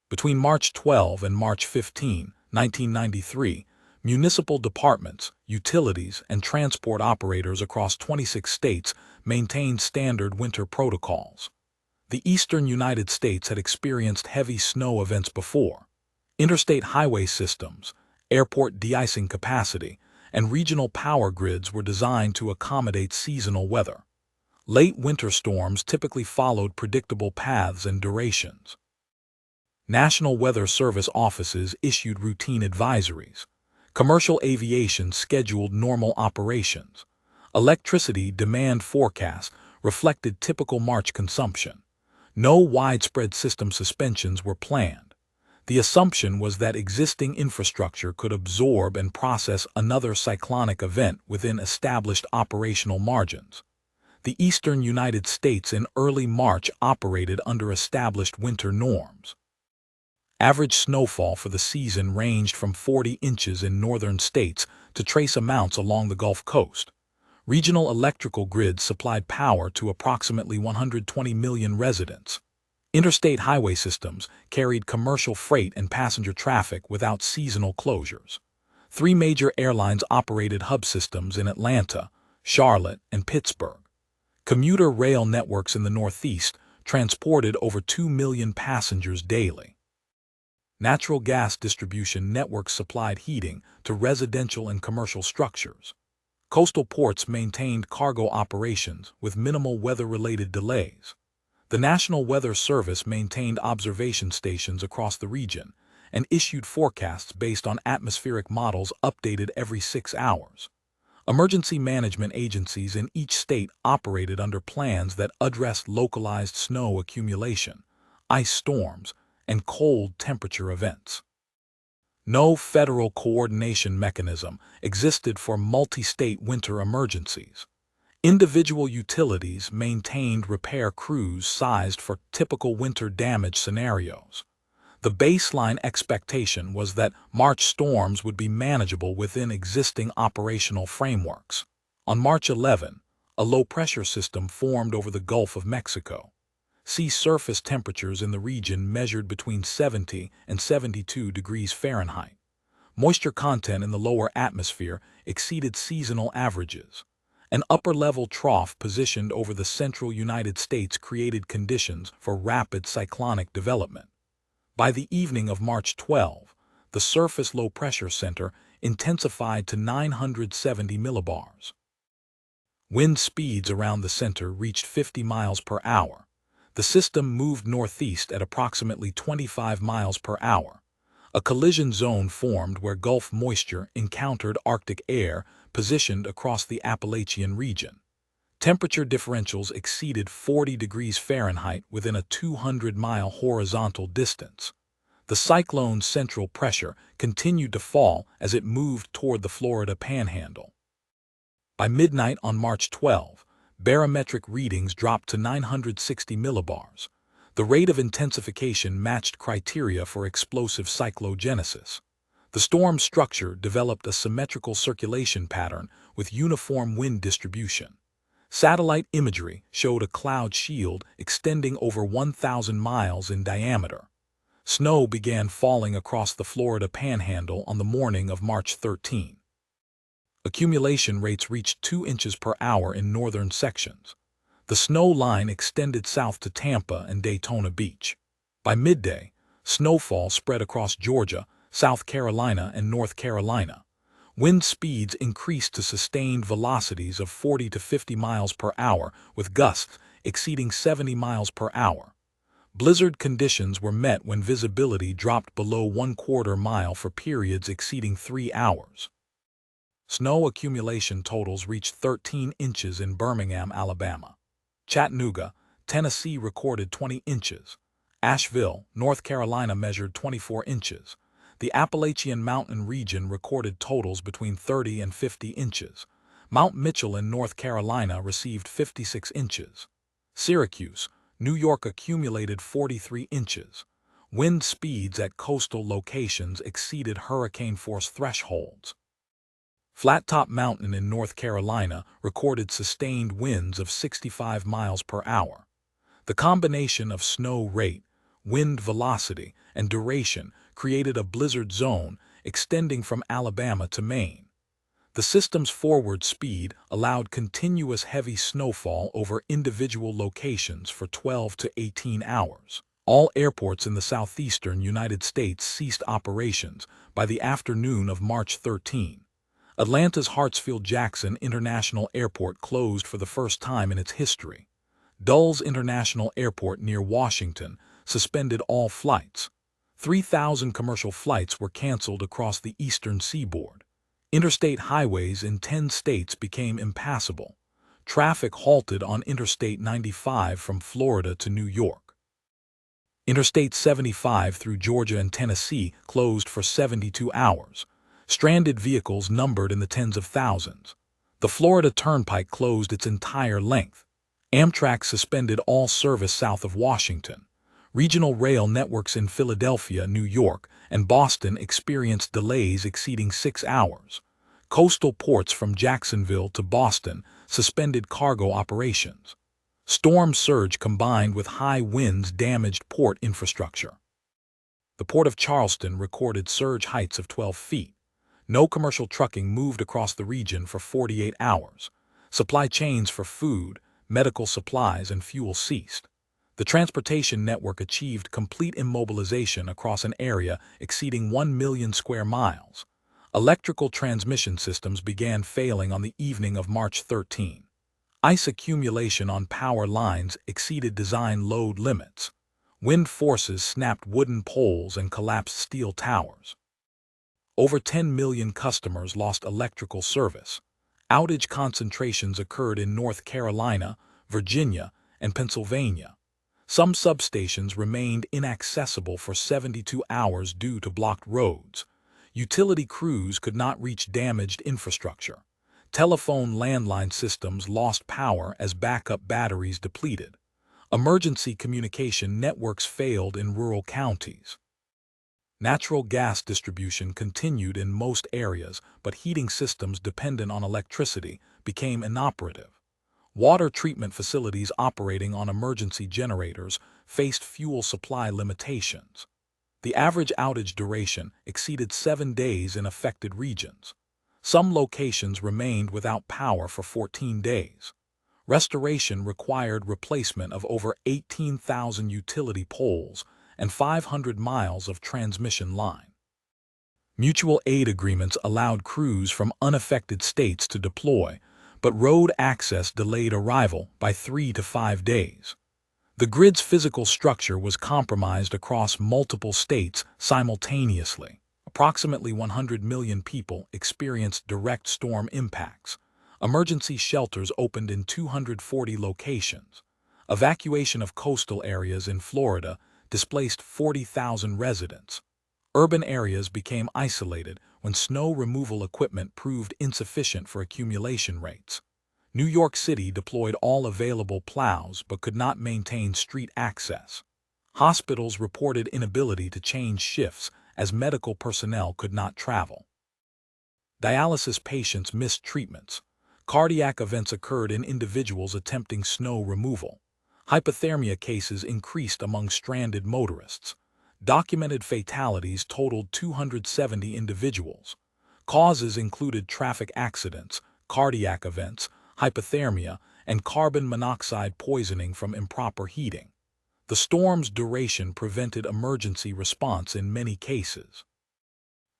Between March 12 and March 15, 1993, municipal departments, utilities, and transport operators across 26 states maintained standard winter protocols. The eastern United States had experienced heavy snow events before. Interstate highway systems, airport de-icing capacity, and regional power grids were designed to accommodate seasonal weather. Late winter storms typically followed predictable paths and durations. National Weather Service offices issued routine advisories. Commercial aviation scheduled normal operations. Electricity demand forecasts reflected typical March consumption. No widespread system suspensions were planned. The assumption was that existing infrastructure could absorb and process another cyclonic event within established operational margins. The eastern United States in early March operated under established winter norms. Average snowfall for the season ranged from 40 inches in northern states to trace amounts along the Gulf Coast. Regional electrical grids supplied power to approximately 120 million residents. Interstate highway systems carried commercial freight and passenger traffic without seasonal closures. 3 major airlines operated hub systems in Atlanta, Charlotte, and Pittsburgh. Commuter rail networks in the Northeast transported over 2 million passengers daily. Natural gas distribution networks supplied heating to residential and commercial structures. Coastal ports maintained cargo operations with minimal weather-related delays. The National Weather Service maintained observation stations across the region and issued forecasts based on atmospheric models updated every 6 hours. Emergency management agencies in each state operated under plans that addressed localized snow accumulation, ice storms, and cold temperature events. No federal coordination mechanism existed for multi-state winter emergencies. Individual utilities maintained repair crews sized for typical winter damage scenarios. The baseline expectation was that March storms would be manageable within existing operational frameworks. On March 11, a low-pressure system formed over the Gulf of Mexico. Sea surface temperatures in the region measured between 70 and 72 degrees Fahrenheit. Moisture content in the lower atmosphere exceeded seasonal averages. An upper-level trough positioned over the central United States created conditions for rapid cyclonic development. By the evening of March 12, the surface low-pressure center intensified to 970 millibars. Wind speeds around the center reached 50 miles per hour. The system moved northeast at approximately 25 miles per hour. A collision zone formed where Gulf moisture encountered Arctic air positioned across the Appalachian region. Temperature differentials exceeded 40 degrees Fahrenheit within a 200-mile horizontal distance. The cyclone's central pressure continued to fall as it moved toward the Florida Panhandle. By midnight on March 12, barometric readings dropped to 960 millibars. The rate of intensification matched criteria for explosive cyclogenesis. The storm structure developed a symmetrical circulation pattern with uniform wind distribution. Satellite imagery showed a cloud shield extending over 1,000 miles in diameter. Snow began falling across the Florida Panhandle on the morning of March 13. Accumulation rates reached 2 inches per hour in northern sections. The snow line extended south to Tampa and Daytona Beach. By midday, snowfall spread across Georgia, South Carolina, and North Carolina. Wind speeds increased to sustained velocities of 40 to 50 miles per hour, with gusts exceeding 70 miles per hour. Blizzard conditions were met when visibility dropped below 1/4 mile for periods exceeding 3 hours. Snow accumulation totals reached 13 inches in Birmingham, Alabama. Chattanooga, Tennessee recorded 20 inches. Asheville, North Carolina measured 24 inches. The Appalachian Mountain region recorded totals between 30 and 50 inches. Mount Mitchell in North Carolina received 56 inches. Syracuse, New York accumulated 43 inches. Wind speeds at coastal locations exceeded hurricane-force thresholds. Flat Top Mountain in North Carolina recorded sustained winds of 65 miles per hour. The combination of snow rate, wind velocity, and duration created a blizzard zone extending from Alabama to Maine. The system's forward speed allowed continuous heavy snowfall over individual locations for 12 to 18 hours. All airports in the southeastern United States ceased operations by the afternoon of March 13. Atlanta's Hartsfield-Jackson International Airport closed for the first time in its history. Dulles International Airport near Washington suspended all flights. 3,000 commercial flights were canceled across the eastern seaboard. Interstate highways in 10 states became impassable. Traffic halted on Interstate 95 from Florida to New York. Interstate 75 through Georgia and Tennessee closed for 72 hours. Stranded vehicles numbered in the tens of thousands. The Florida Turnpike closed its entire length. Amtrak suspended all service south of Washington. Regional rail networks in Philadelphia, New York, and Boston experienced delays exceeding 6 hours. Coastal ports from Jacksonville to Boston suspended cargo operations. Storm surge combined with high winds damaged port infrastructure. The Port of Charleston recorded surge heights of 12 feet. No commercial trucking moved across the region for 48 hours. Supply chains for food, medical supplies, and fuel ceased. The transportation network achieved complete immobilization across an area exceeding 1 million square miles. Electrical transmission systems began failing on the evening of March 13. Ice accumulation on power lines exceeded design load limits. Wind forces snapped wooden poles and collapsed steel towers. Over 10 million customers lost electrical service. Outage concentrations occurred in North Carolina, Virginia, and Pennsylvania. Some substations remained inaccessible for 72 hours due to blocked roads. Utility crews could not reach damaged infrastructure. Telephone landline systems lost power as backup batteries depleted. Emergency communication networks failed in rural counties. Natural gas distribution continued in most areas, but heating systems dependent on electricity became inoperative. Water treatment facilities operating on emergency generators faced fuel supply limitations. The average outage duration exceeded 7 days in affected regions. Some locations remained without power for 14 days. Restoration required replacement of over 18,000 utility poles and 500 miles of transmission line. Mutual aid agreements allowed crews from unaffected states to deploy, but road access delayed arrival by 3 to 5 days. The grid's physical structure was compromised across multiple states simultaneously. Approximately 100 million people experienced direct storm impacts. Emergency shelters opened in 240 locations. Evacuation of coastal areas in Florida displaced 40,000 residents. Urban areas became isolated when snow removal equipment proved insufficient for accumulation rates. New York City deployed all available plows but could not maintain street access. Hospitals reported inability to change shifts as medical personnel could not travel. Dialysis patients missed treatments. Cardiac events occurred in individuals attempting snow removal. Hypothermia cases increased among stranded motorists. Documented fatalities totaled 270 individuals. Causes included traffic accidents, cardiac events, hypothermia, and carbon monoxide poisoning from improper heating. The storm's duration prevented emergency response in many cases.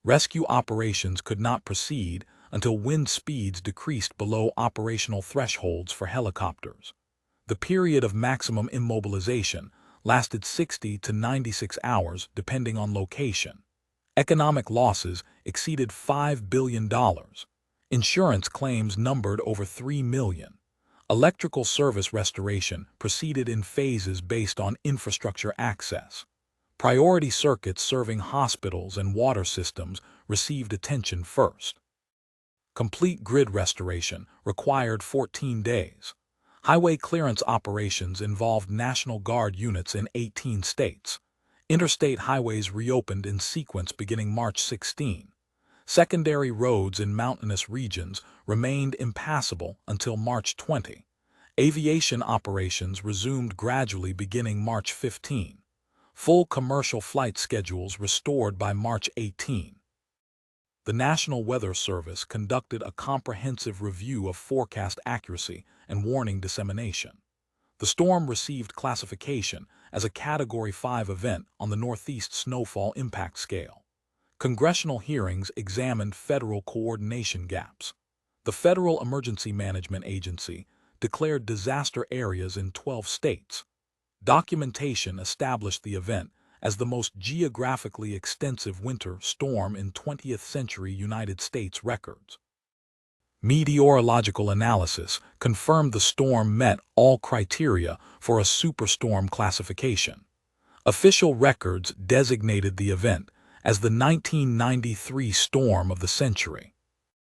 Rescue operations could not proceed until wind speeds decreased below operational thresholds for helicopters. The period of maximum immobilization lasted 60 to 96 hours depending on location. Economic losses exceeded $5 billion. Insurance claims numbered over 3 million. Electrical service restoration proceeded in phases based on infrastructure access. Priority circuits serving hospitals and water systems received attention first. Complete grid restoration required 14 days. Highway clearance operations involved National Guard units in 18 states. Interstate highways reopened in sequence beginning March 16. Secondary roads in mountainous regions remained impassable until March 20. Aviation operations resumed gradually beginning March 15. Full commercial flight schedules restored by March 18. The National Weather Service conducted a comprehensive review of forecast accuracy and warning dissemination. The storm received classification as a Category 5 event on the Northeast Snowfall Impact Scale. Congressional hearings examined federal coordination gaps. The Federal Emergency Management Agency declared disaster areas in 12 states. Documentation established the event as the most geographically extensive winter storm in 20th century United States records. Meteorological analysis confirmed the storm met all criteria for a superstorm classification. Official records designated the event as the 1993 storm of the century.